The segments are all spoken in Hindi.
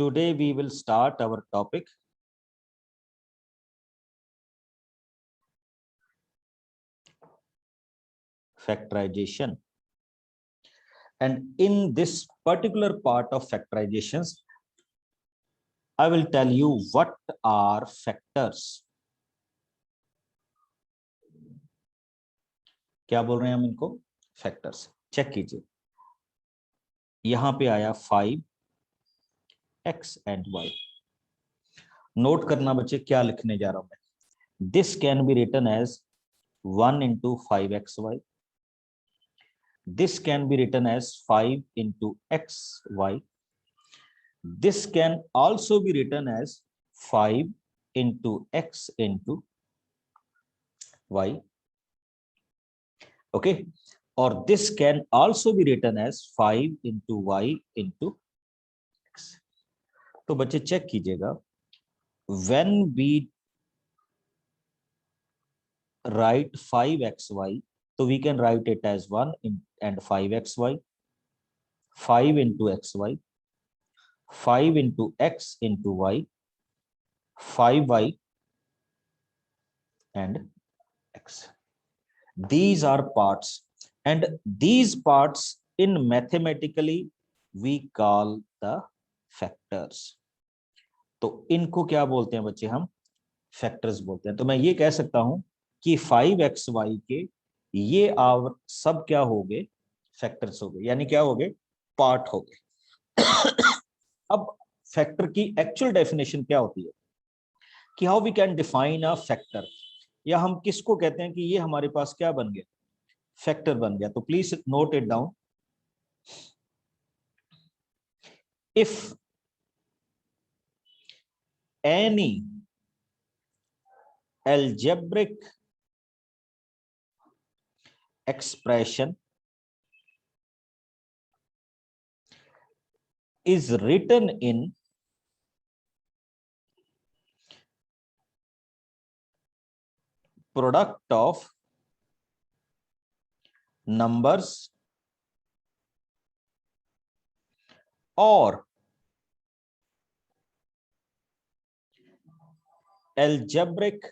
Today we will start our topic factorization, and in this particular part of factorizations I will tell you what are factors. क्या बोल रहे हैं हम इनको? फैक्टर्स. चेक कीजिए, यहां पे आया 5x and y. नोट करना बच्चे क्या लिखने जा रहा हूं मैं. This can be written as 1 into 5xy. This can be written as 5 into xy. This can also be written as 5 into x into y. Okay, or this can also be written as 5 into y into x. तो बच्चे चेक कीजिएगा, when we write 5xy, so we can write it as 1 and 5xy, 5 into xy, 5 into x into y, 5y and x. These are parts, and these parts in mathematically we call the factors. तो इनको क्या बोलते हैं बच्चे? हम फैक्टर्स बोलते हैं. तो मैं ये कह सकता हूं कि 5xy के ये और सब क्या हो गए? फैक्टर्स हो गए, यानी क्या हो गए? पार्ट हो गए. अब फैक्टर की एक्चुअल डेफिनेशन क्या होती है कि how we can define a factor, या हम किसको कहते हैं कि ये हमारे पास क्या बन गया? फैक्टर बन गया. तो please note it down. If any algebraic expression is written in product of numbers or algebraic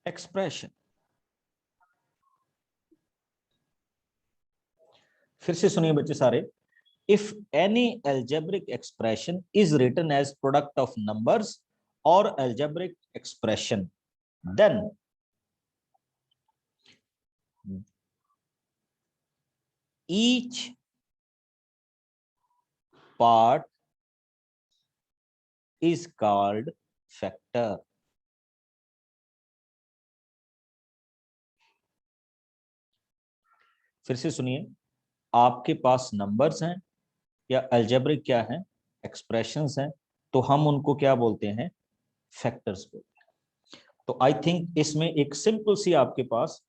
expression. फिर से सुनिए बच्चे सारे. If any algebraic expression is written as product of numbers or algebraic expression, then each part is called factor. फिर से सुनिए, आपके पास नंबर्स हैं या अलजेब्रिक क्या है? एक्सप्रेशंस हैं. तो हम उनको क्या बोलते हैं? फैक्टर्स बोलते हैं. तो आई थिंक इसमें एक सिंपल सी आपके पास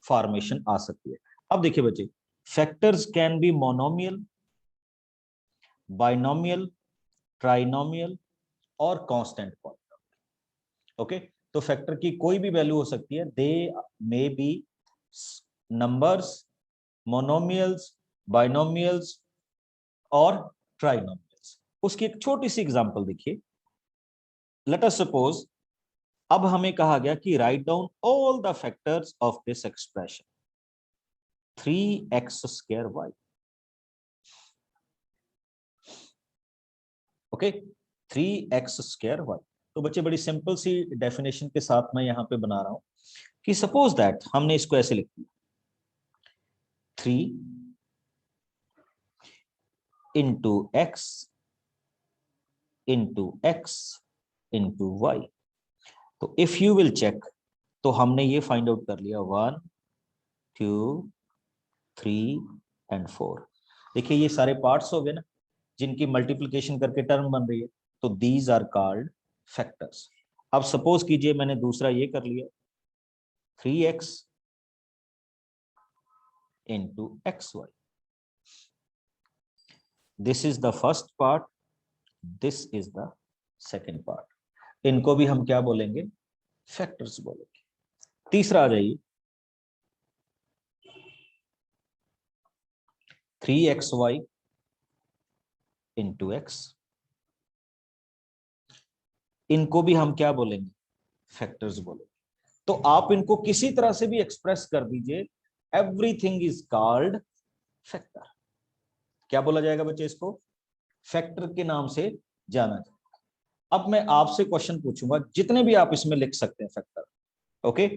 फॉर्मेशन आ सकती है. अब देखिए बच्चे, factors can be monomial, binomial, trinomial और कांस्टेंट पॉलिनोमियल. ओके, तो फैक्टर की कोई भी वैल्यू हो सकती है. They may be numbers, monomials, binomials और ट्राइनोमियल्स. उसकी एक छोटी सी एग्जांपल देखिए. लेट अस सपोज, अब हमें कहा गया कि right down all the factors of this expression 3x square y. Okay, 3x square y. तो बच्चे बड़ी सिंपल सी डेफिनेशन के साथ मैं यहां पे बना रहा हूं कि सपोज दैट हमने इसको ऐसे लिख दिया, 3 into x into x into y. तो इफ यू विल चेक, तो हमने ये फाइंड आउट कर लिया 1 2 3 and 4. देखिए ये सारे पार्ट्स हो गए ना, जिनकी मल्टीप्लिकेशन करके टर्म बन रही है. तो दीज आर कॉल्ड फैक्टर्स. अब सपोज कीजिए मैंने दूसरा ये कर लिया, 3x into xy. This is the first part, this is the second part. इनको भी हम क्या बोलेंगे? फैक्टर्स बोलेंगे. तीसरा आ जाइए, 3xy इंटू एक्स। इनको भी हम क्या बोलेंगे, फैक्टर्स बोलेंगे। तो आप इनको किसी तरह से भी एक्सप्रेस कर दीजिए, एवरीथिंग इज कॉल्ड फैक्टर। क्या बोला जाएगा बच्चे, इसको फैक्टर के नाम से जाना जाएगा। अब मैं आपसे क्वेश्चन पूछूंगा, जितने भी आप इसमें लिख सकते हैं फैक्टर, ओके,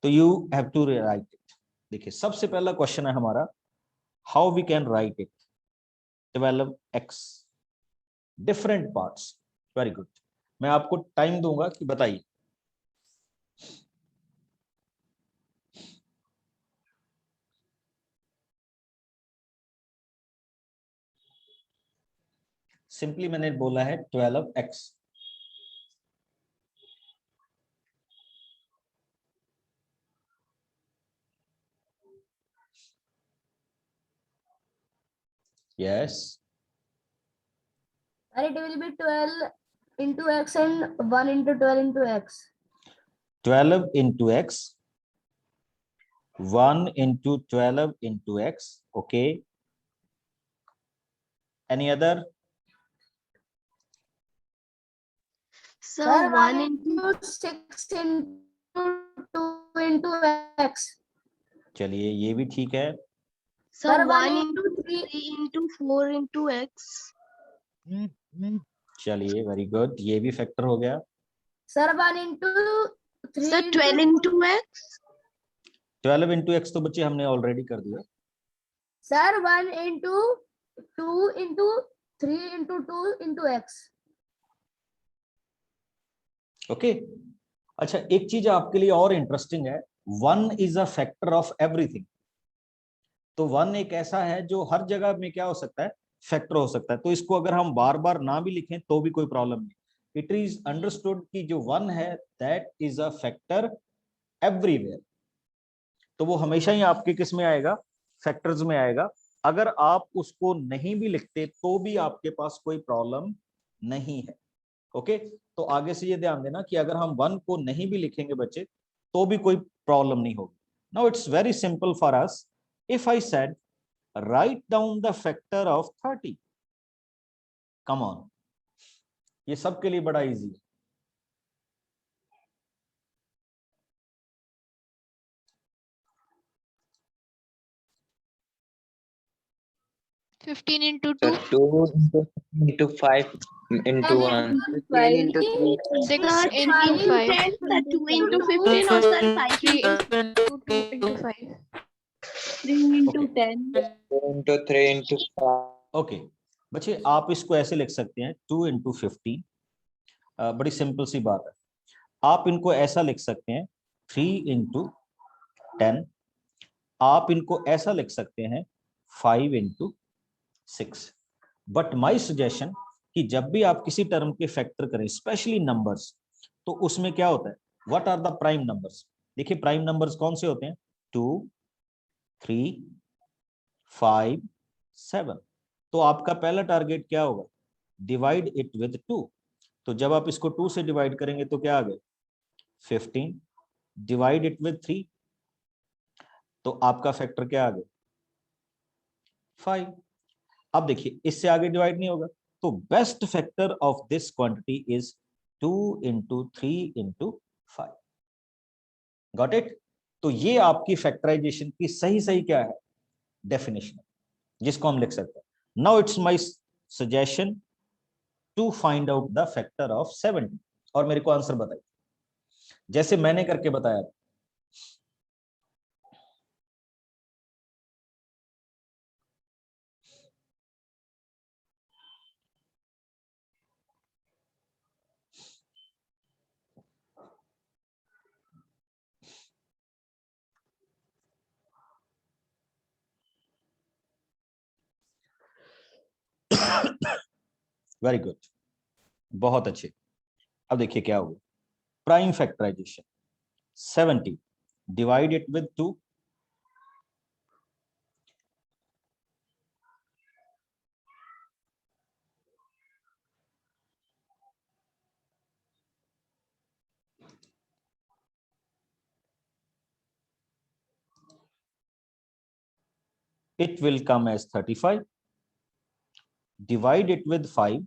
तो you have to write it. देखिए सबसे पहला क्वेश्चन है हमारा, how we can write it, 12x different parts. Very good, मैं आपको टाइम दूंगा कि बताइए। सिंपली मैंने बोला है 12x। Yes, It will be 12 into x and 1 into 12 into x. 12 into x, 1 into 12 into x, okay. Any other? Sir, 1 into 6 into 2 into x. चलिए ये भी ठीक है। Sir, 1 into 3 into 4 into x. चलिए वेरी गुड, ये भी फैक्टर हो गया। Sir, 1 into 3 Sir, 12 into x. 12 into x तो बच्चे हमने ऑलरेडी कर दिया। Sir, 1 into 2 into 3 into 2 into x. Okay अच्छा, एक चीज आपके लिए और इंटरेस्टिंग है, 1 is a factor of everything. तो 1 एक ऐसा है जो हर जगह में क्या हो सकता है, फैक्टर हो सकता है। तो इसको अगर हम बार बार ना भी लिखें तो भी कोई प्रॉब्लम नहीं। इट इज अंडरस्टूड कि जो 1 है that is a factor everywhere. तो वो हमेशा ही आपके किस में आएगा, फैक्टर्स में आएगा। अगर आप उसको नहीं भी लिखते तो भी आपके पास कोई प्रॉब्लम नहीं है। ओके, तो आगे से ये ध्यान देना कि अगर हम 1 को नहीं भी लिखेंगे बच्चे तो भी कोई प्रॉब्लम नहीं होगी। Now it's very simple for us, if I said write down the factor of 30, come on, ये सबके लिए बड़ा इजी है। 15 into 2. 2 into 5 into 1. 10 into 3. 6 Sir, into 5. 10, Sir, 2 into 15 or sir 5 into 2 into 5. 3 into Okay. 10. 2 into 3 into 5. Okay बच्चे, आप इसको ऐसे लिख सकते हैं 2 into 15, बड़ी सिंपल सी बात है। आप इनको ऐसा लिख सकते हैं 3 into 10, आप इनको ऐसा लिख सकते हैं 5 into 6। बट माई सजेशन कि जब भी आप किसी टर्म के फैक्टर करें, स्पेशली नंबर्स, तो उसमें क्या होता है, what are the prime numbers. देखिए प्राइम नंबर्स कौन से होते हैं, 2, 3, 5, 7। तो आपका पहला टारगेट क्या होगा, डिवाइड इट विद 2। तो जब आप इसको 2 से डिवाइड करेंगे तो क्या आ गए 15, डिवाइड इट विद 3, तो आपका फैक्टर क्या आ गया 5। अब देखिए इससे आगे डिवाइड नहीं होगा, तो best factor of this quantity is 2 into 3 into 5। Got it. तो ये आपकी फैक्टराइजेशन की सही सही क्या है, डेफिनेशन, जिसको हम लिख सकते हैं। Now it's my suggestion to find out the factor of 70, और मेरे को आंसर बताइए जैसे मैंने करके बताया। वेरी गुड, बहुत अच्छे। अब देखिए क्या होगा, prime factorisation 70, divide it with 2, it will come as 35, divide it with 5,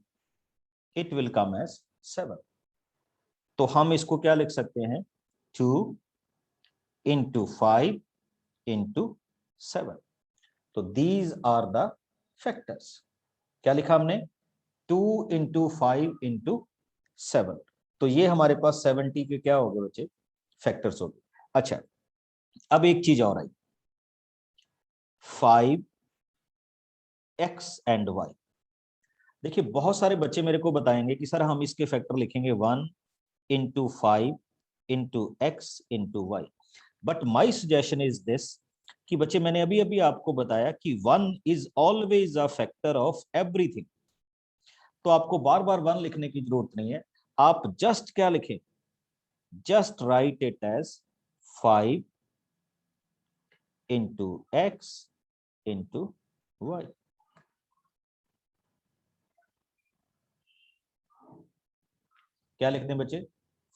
it will come as 7. तो हम इसको क्या लिख सकते हैं, 2 into 5 into 7. तो these are the factors. क्या लिखा हमने, 2 into 5 into 7. तो ये हमारे पास 70 के क्या हो गए बच्चे, फैक्टर्स हो गए. अच्छा, अब एक चीज और आई, 5x and y. देखिए बहुत सारे बच्चे मेरे को बताएंगे कि सर हम इसके फैक्टर लिखेंगे 1 into 5 into x into y. But my suggestion is this कि बच्चे मैंने अभी अभी आपको बताया कि 1 is always a factor of everything. तो आपको बार बार 1 लिखने की जरूरत नहीं है, आप जस्ट क्या लिखें, just write it as 5 into x into y. क्या लिखते हैं बच्चे,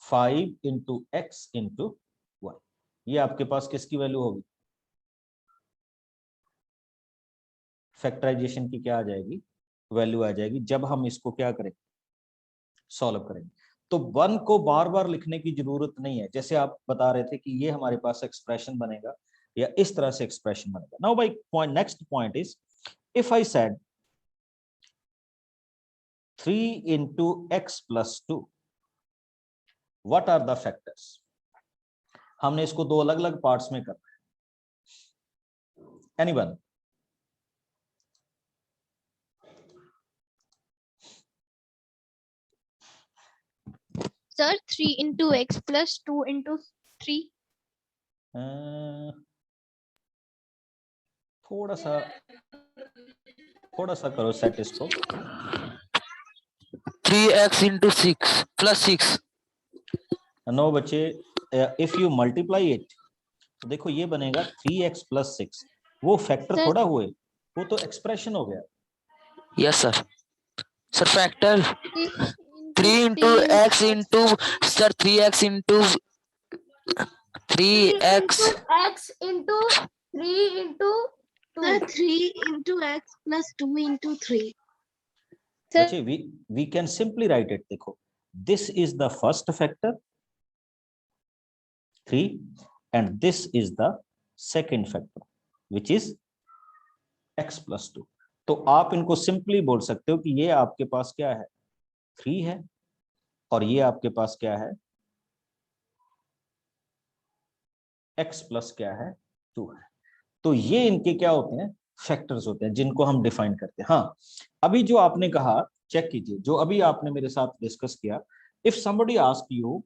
5 into x into y. ये आपके पास किसकी वैल्यू होगी, फैक्टराइजेशन की क्या आ जाएगी, वैल्यू आ जाएगी, जब हम इसको क्या करें, सॉल्व करेंगे. तो 1 को बार बार लिखने की जरूरत नहीं है. जैसे आप बता रहे थे कि ये हमारे पास एक्सप्रेशन बनेगा या इस तरह से एक्सप्रेशन बनेगा. Now by point, next point is, if I said 3 into x plus 2, what are the factors? हमने इसको दो अलग अलग पार्ट्स में करना है. Anyone? Sir, 3 into x plus 2 into 3. थोड़ा सा करो सेट इसको. 3x into 6 plus 6. नो बच्चे, इफ यू मल्टीप्लाई इट तो देखो ये बनेगा 3x plus 6. वो फैक्टर Sir. थोड़ा हुए, वो तो एक्सप्रेशन हो गया. Yes sir. Sir, factor 3 into x into, sir, 3x into 3x. X into 3 into 2. Sir, 3 into x plus 2 into 3. बच्चे we can simply write it. देखो, this is the first factor 3 and this is the second factor which is x plus 2. तो आप इनको सिंपली बोल सकते हो कि ये आपके पास क्या है, 3 है, और ये आपके पास क्या है, x प्लस क्या है, 2 है. तो ये इनके क्या होते हैं, फैक्टर्स होते हैं जिनको हम डिफाइन करते हैं. हाँ, अभी जो आपने कहा, चेक कीजिए, जो अभी आपने मेरे साथ डिस्कस किया, if somebody ask you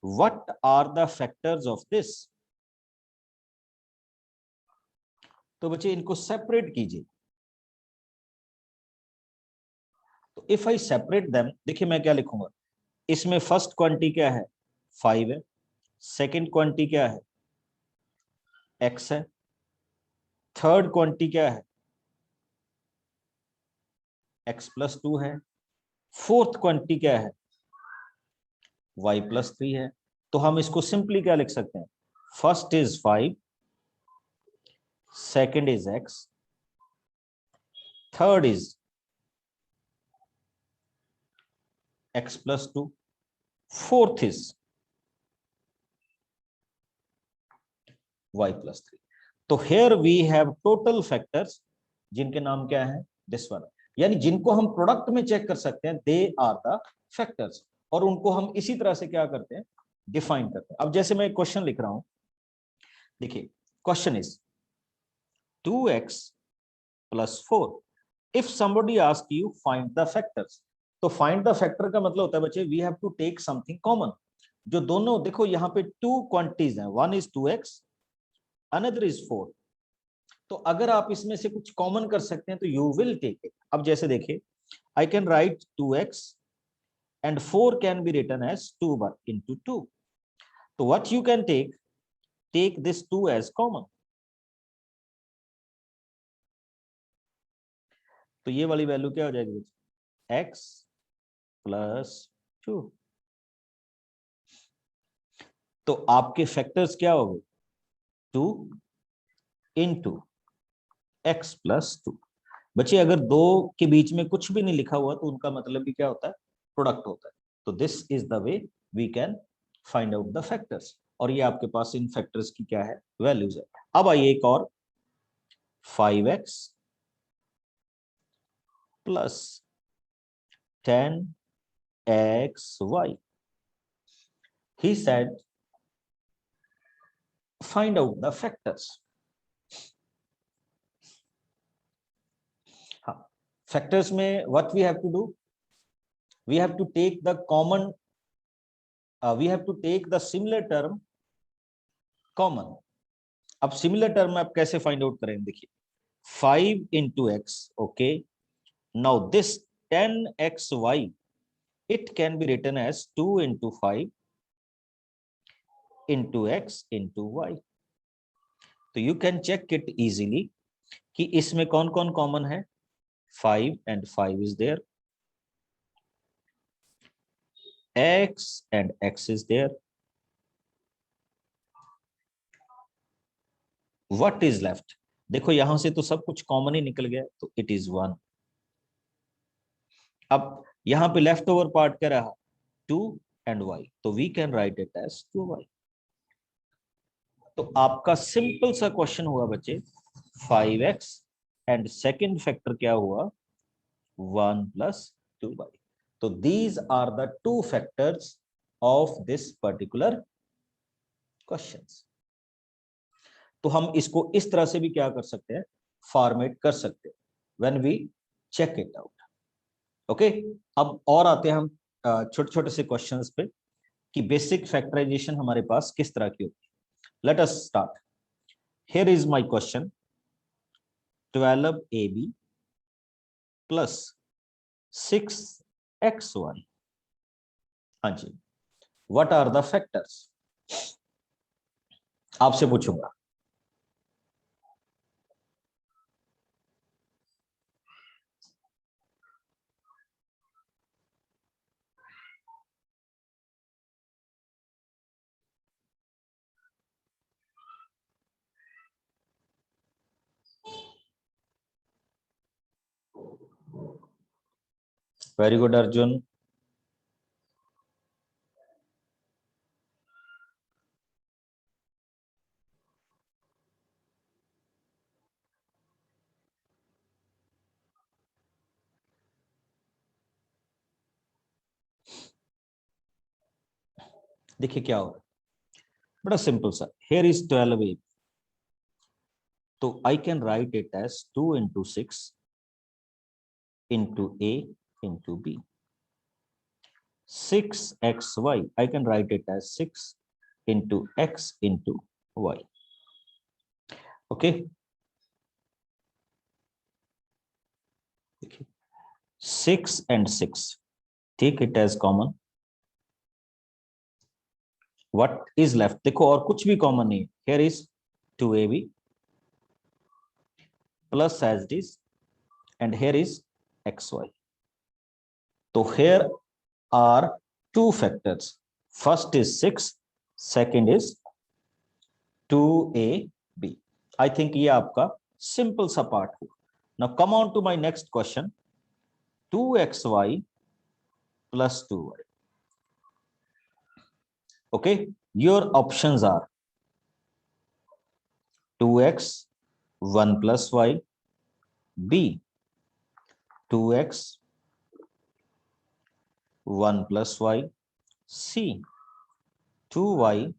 what are the factors of this, तो बच्चे इनको सेपरेट कीजिए. तो इफ आई सेपरेट देम, देखिए मैं क्या लिखूंगा, इसमें फर्स्ट क्वांटिटी क्या है, 5 है, सेकंड क्वांटिटी क्या है, x है, थर्ड क्वांटिटी क्या है, x plus 2 है, फोर्थ क्वांटिटी क्या है, y plus 3 है. तो हम इसको सिंपली क्या लिख सकते हैं, first is 5, second is x, third is x plus 2, fourth is y plus 3. तो here we have total factors जिनके नाम क्या है, this one. यानी जिनको हम प्रोडक्ट में चेक कर सकते हैं, they are the factors, और उनको हम इसी तरह से क्या करते हैं, डिफाइन करते हैं. अब जैसे मैं एक क्वेश्चन लिख रहा हूं, देखिए question is 2x plus 4. If somebody ask you find the factors, तो फाइंड द फैक्टर का मतलब होता है बच्चे, we have to take something common. जो दोनों, देखो यहाँ पे 2 क्वांटिटीज हैं, one is 2x, another is 4. तो अगर आप इसमें से कुछ कॉमन कर सकते हैं तो यू विल टेक इट. अब जैसे देखिए, आई can right 2x and 4 can be written as 2 into 2. So what you can take this 2 as common. तो ये वाली वैल्यू क्या हो जाएगी, x plus 2. तो आपके फैक्टर्स क्या हो गए, 2 into x plus 2. बच्चे अगर दो के बीच में कुछ भी नहीं लिखा हुआ तो उनका मतलब भी क्या होता है, प्रोडक्ट होता है। तो this is the way we can find out the factors, और ये आपके पास इन फैक्टर्स की क्या है, वैल्यूज है। अब आइए एक और, 5x plus 10xy, he said find out the factors. हाँ, factors में what we have to do, we have to take the common, we have to take the similar term common. अब similar term आप कैसे find out करेंगे, देखिए 5 into x, okay, now this 10xy, it can be written as 2 into 5 into x into y. तो you can check it easily कि इसमें कौन कौन कॉमन है, 5 and 5 is there, x and x is there, what is left, देखो यहां से तो सब कुछ कॉमन ही निकल गया, तो it is 1. अब यहां पे लेफ्ट ओवर पार्ट क्या रहा, 2 and y, तो we can write it as 2y. तो आपका सिंपल सा क्वेश्चन हुआ बच्चे 5x एंड सेकंड फैक्टर क्या हुआ 1 plus 2y. तो these are the two factors of this particular questions. तो हम इसको इस तरह से भी क्या कर सकते हैं, फॉर्मेट कर सकते हैं when we check it out. Okay, अब और आते हैं हम छोटे छोटे से क्वेश्चंस पे कि बेसिक फैक्टराइजेशन हमारे पास किस तरह की होती है. Let us start. Here is my question, 12ab plus 6xy. हाँ जी, व्हाट आर द फैक्टर्स, आपसे पूछूंगा. Very good Arjun. देखिए क्या हो रहा है, बड़ा सिंपल सा. हियर इज 12a, तो I can write it as 2 into 6 into a into b. 6xy, I can write it as 6 into x into y. Okay. 6 and 6, take it as common. What is left, देखो और कुछ भी कॉमन नहीं. Here is 2ab plus as it is, and here is xy. So here are two factors. First is 6, second is 2ab. I think ये आपका simple सा part हुआ. Now come on to my next question, 2xy plus 2y. Okay, your options are 2x 1 plus y, b 2x 1 plus y, c 2y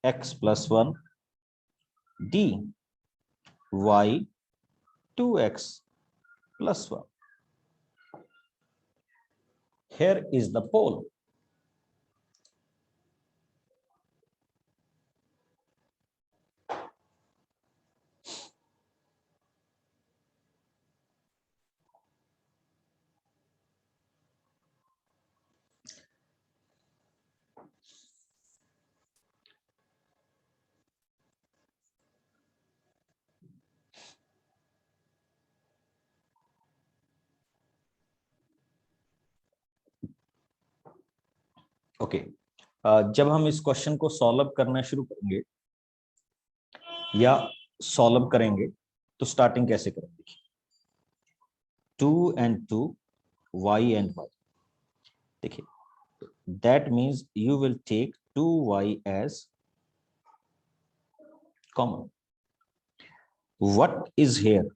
x plus 1, d y 2x plus 1. Here is the poll. Okay, जब हम इस क्वेश्चन को सॉल्व करना शुरू करेंगे या सॉल्व करेंगे तो स्टार्टिंग कैसे करेंगे? 2 and 2, y and y. देखिए, that means you will take 2y as common. What is here?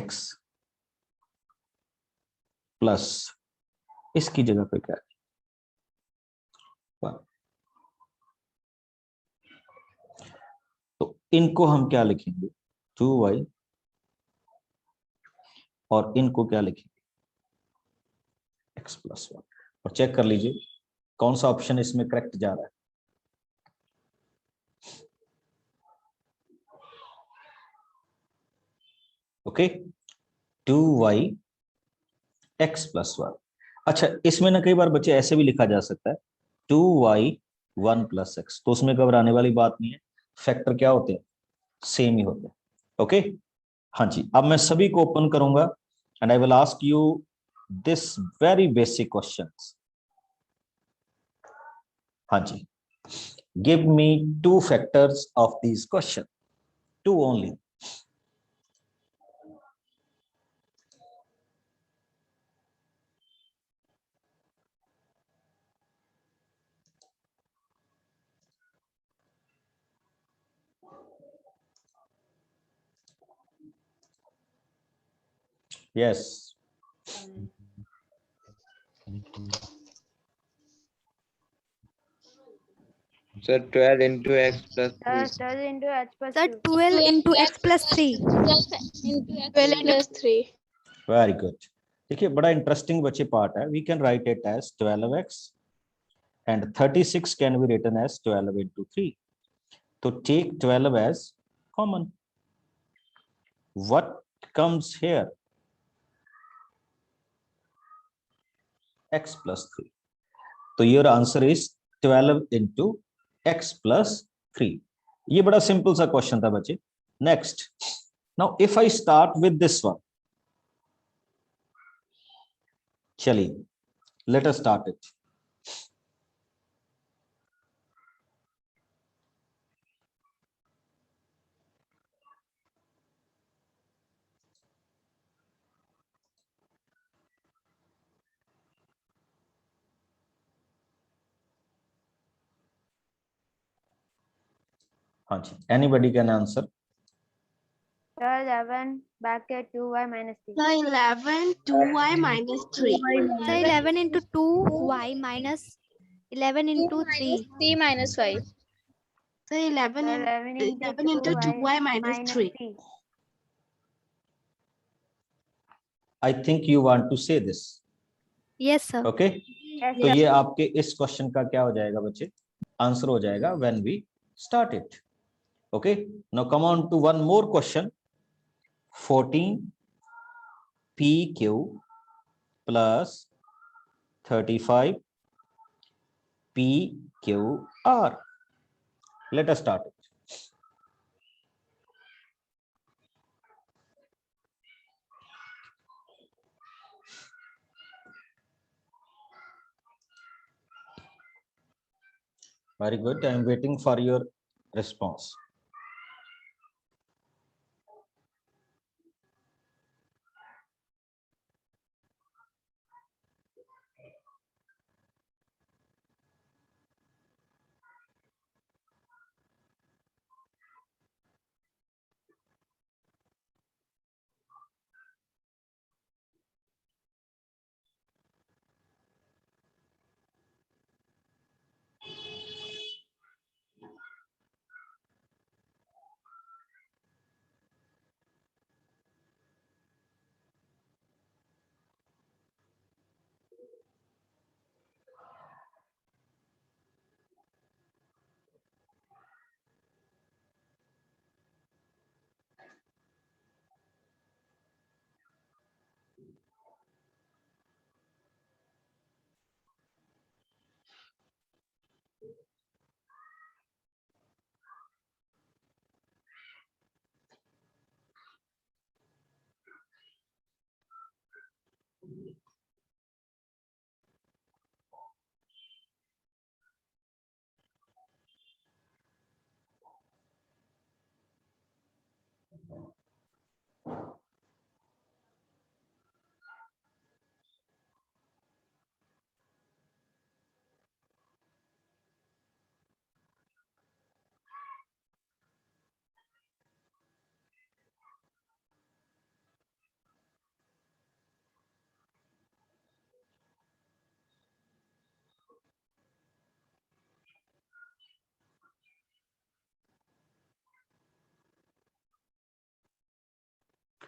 x plus इसकी जगह पे क्या है? 1. तो इनको हम क्या लिखेंगे? 2y, और इनको क्या लिखेंगे? x plus 1. और चेक कर लीजिए कौन सा ऑप्शन इसमें करेक्ट जा रहा है. Okay, 2y x plus 1. अच्छा, इसमें ना कई बार बच्चे ऐसे भी लिखा जा सकता है 2y 1 plus x, तो उसमें घबराने वाली बात नहीं है. फैक्टर क्या होते हैं? सेम ही होते हैं. ओके, हाँ जी. अब मैं सभी को ओपन करूंगा and I will ask you this very basic questions. हाँ जी, give me 2 factors of this question, 2 only. Yes. Sir, 12 into x plus 3. Sir, 12 into h plus Sir, 2. 12 into x plus 3. 12 plus 3. Very good. देखिए, बड़ा इंटरेस्टिंग बच्चे पार्ट है. We can write it as 12x and 36 can be written as 12 into 3. तो take 12 as common. What comes here? X plus 3. तो your answer is 12 into x plus 3. ये बड़ा सिंपल सा क्वेश्चन था बच्चे. Next. Now if I start with this one. चलिए, let us start it. हाँ जी, anybody can answer. Sir, 11 bracket 2y minus 3. Sir, 11 2y minus 3. Sir, 11 into 2y minus 11 into 3. 3 minus 5. Sir, 11 Sir, in 11 into 2y minus 3. 3. I think you want to say this. Yes, sir. Okay. Yes, तो sir. ये आपके इस क्वेश्चन का क्या हो जाएगा बच्चे? आंसर हो जाएगा when we start it. Okay. Now come on to one more question. 14 PQ plus 35 PQR. Let us start it. Very good. I am waiting for your response.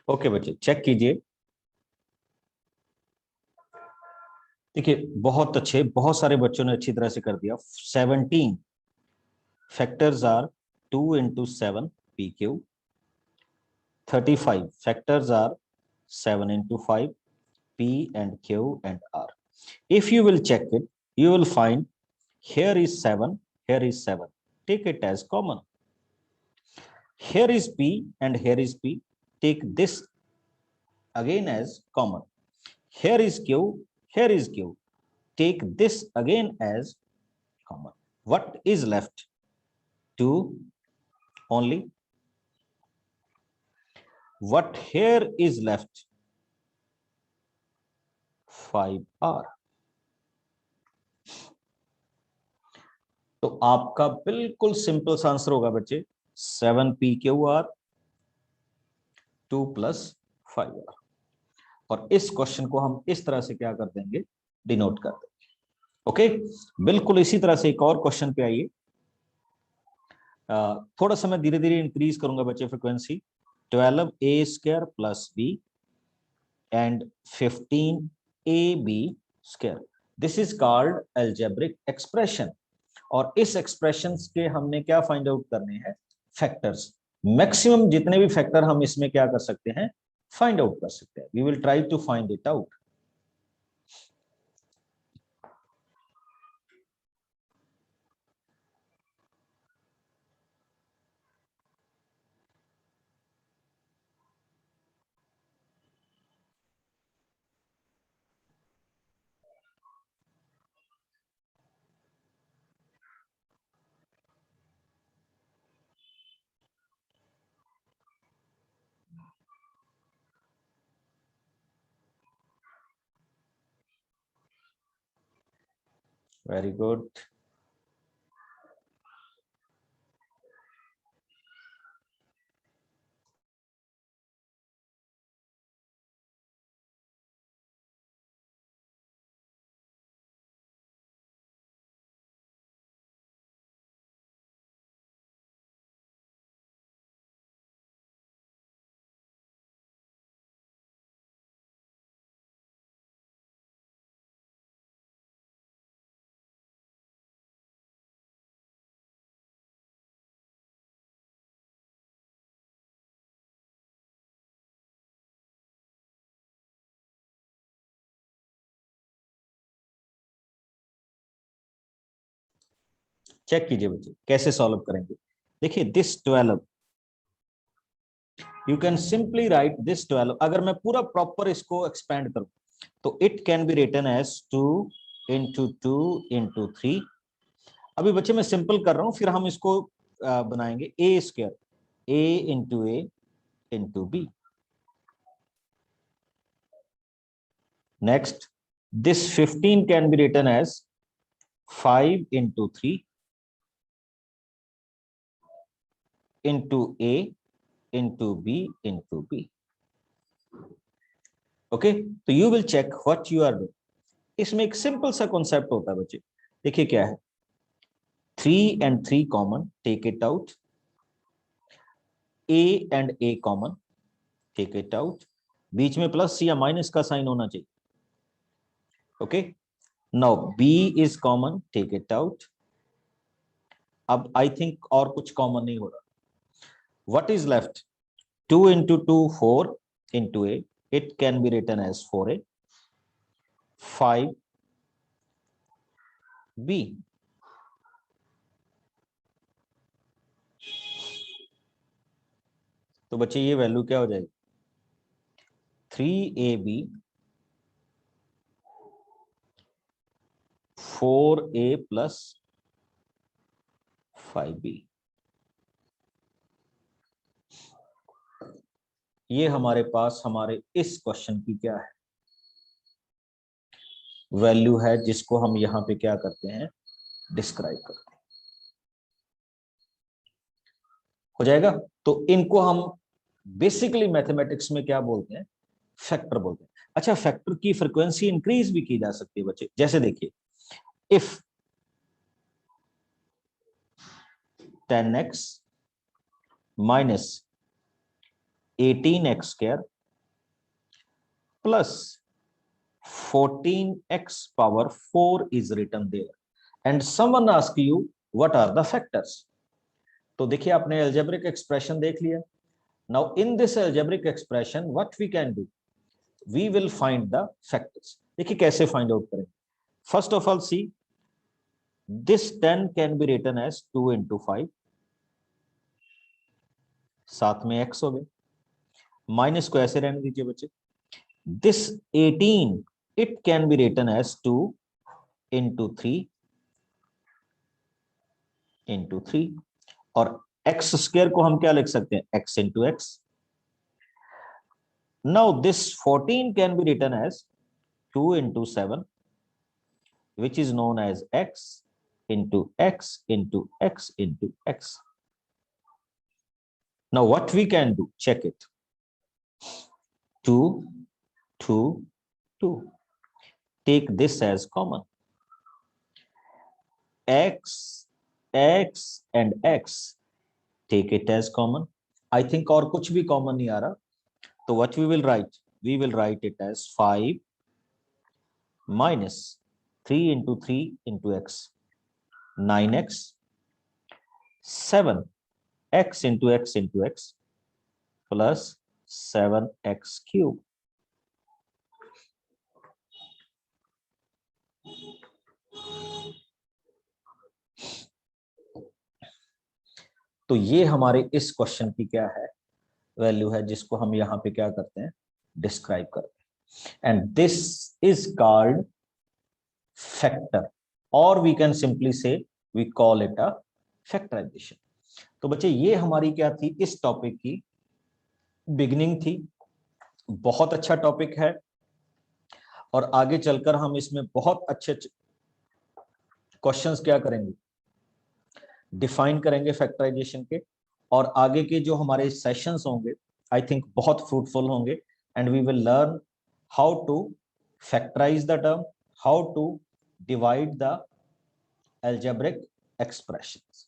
Okay बच्चे, चेक कीजिए। देखिए बहुत अच्छे, बहुत सारे बच्चों ने अच्छी तरह से कर दिया। 17 factors are 2 into 7 pq. 35 factors are 7 into 5 p and q and r. If you will check it, you will find here is 7, here is 7. Take it as common. Here is p and here is p. Take this again as common. Here is q, here is q. Take this again as common. What is left? 2 only. What here is left? 5r. तो आपका बिल्कुल सिंपल सा आंसर होगा बच्चे 7pqr 2 + 5r। और इस क्वेश्चन को हम इस तरह से क्या कर देंगे, डिनोट कर देंगे। ओके, बिल्कुल इसी तरह से एक और क्वेश्चन पे आइए। थोड़ा सा मैं धीरे धीरे इंक्रीज करूंगा बच्चे frequency. 12a² + b and 15ab²। This is called algebraic expression. और इस एक्सप्रेशन के हमने क्या फाइंड आउट करने हैं, फैक्टर्स। मैक्सिमम जितने भी फैक्टर हम इसमें क्या कर सकते हैं, फाइंड आउट कर सकते हैं। We will try to find it out. Very good. Check कीजिए बच्चे कैसे सॉल्व करेंगे। देखिए this 12, you can simply write this 12। अगर मैं पूरा प्रॉपर इसको एक्सपेंड करूं तो it can be written as 2 × 2 × 3। अभी बच्चे मैं सिंपल कर रहा हूं, फिर हम इसको बनाएंगे a², a × a × b। Next this 15 can be written as 5 × 3 × a × b × b। Okay, तो you will check what you are doing. इसमें एक सिंपल सा कॉन्सेप्ट होता है बच्चे। देखिए क्या है, 3 and 3 common, take it out. a and a common, take it out. बीच में प्लस या माइनस का साइन होना चाहिए। Okay, now b is common, take it out. अब आई थिंक और कुछ कॉमन नहीं हो रहा। What is left? 2 × 2 4 × a, it can be written as 4a। 5b। तो बच्चे ये वैल्यू क्या हो जाएगी, 3ab 4a + 5b। ये हमारे पास हमारे इस क्वेश्चन की क्या है, वैल्यू है, जिसको हम यहाँ पे क्या करते हैं, डिस्क्राइब करते हैं। हो जाएगा। तो इनको हम बेसिकली मैथमेटिक्स में क्या बोलते हैं, फैक्टर बोलते हैं। अच्छा, फैक्टर की फ्रीक्वेंसी इंक्रीज भी की जा सकती है बच्चे। जैसे देखिए, if 10x minus 18x square plus 14x power 4 is written there and someone ask you what are the factors। तो देखिए, आपने algebraic expression देख लिया। Now in this algebraic expression what we can do, we will find the factors। देखिए कैसे find out करें। First of all, see, this 10 can be written as 2 into 5, साथ में x हो गए, माइनस को ऐसे रहने दीजिए बच्चे। This 18 it can be written as 2 into 3 into 3, और x स्क्वायर को हम क्या लिख सकते हैं, x into x। Now this 14 can be written as 2 into 7 which is known as x into x into x into x। Now what we can do, check it, 2 2 2, take this as common, x x and x, take it as common। I think और कुछ भी कॉमन नहीं आ रहा, तो what we will write it as 5 minus 3 into 3 into x, 9x, 7 x into x into x plus 7x cube। तो ये हमारे इस क्वेश्चन की क्या है, वैल्यू है, जिसको हम यहाँ पे क्या करते हैं, डिस्क्राइब करते हैं। And this is called factor, और we can simply say we call it a factorization. तो बच्चे, ये हमारी क्या थी, इस टॉपिक की बिगिनिंग थी। बहुत अच्छा टॉपिक है, और आगे चलकर हम इसमें बहुत अच्छे क्वेश्चंस क्या करेंगे, डिफाइन करेंगे फैक्टराइजेशन के। और आगे के जो हमारे सेशंस होंगे, आई थिंक बहुत फ्रूटफुल होंगे, and we will learn how to factorize the term, how to divide the algebraic expressions।